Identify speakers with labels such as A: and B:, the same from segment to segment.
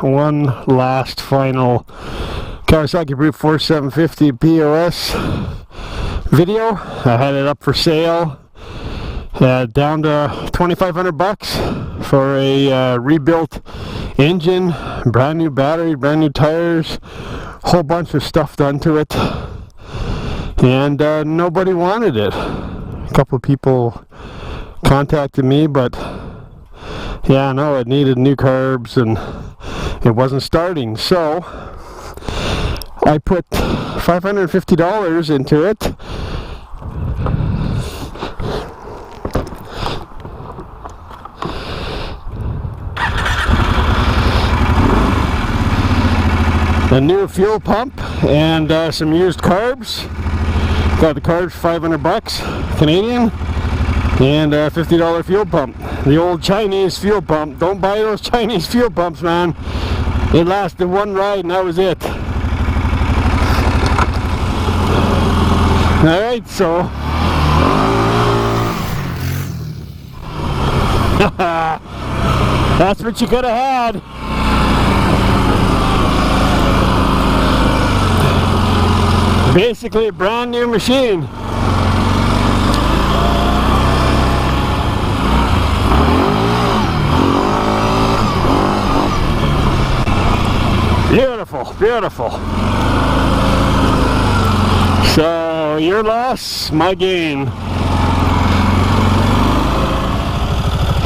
A: one last final Kawasaki Brute Force 750 POS video. I had it up for sale down to 2,500 bucks for a rebuilt engine, brand new battery, brand new tires, whole bunch of stuff done to it, and nobody wanted it. A couple of people contacted me, but yeah, no, it needed new carbs and it wasn't starting, so I put $550 into it. A new fuel pump and some used carbs. Got the carbs 500 bucks Canadian and a $50 fuel pump. The old Chinese fuel pump. Don't buy those Chinese fuel pumps, man. It lasted one ride and that was it. Alright, so that's what you could have had. Basically a brand new machine. Beautiful, beautiful. So your loss, my gain.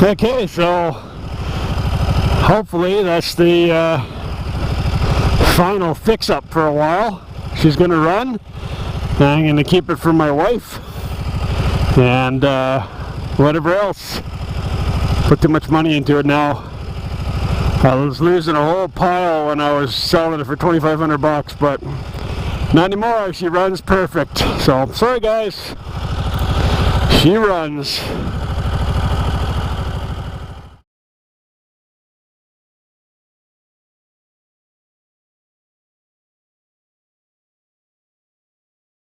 A: Okay, so hopefully that's the final fix-up for a while. She's going to run, and I'm going to keep it for my wife, and whatever else. Put too much money into it now. I was losing a whole pile when I was selling it for 2,500 bucks, but not anymore. She runs perfect. So, sorry guys. She runs.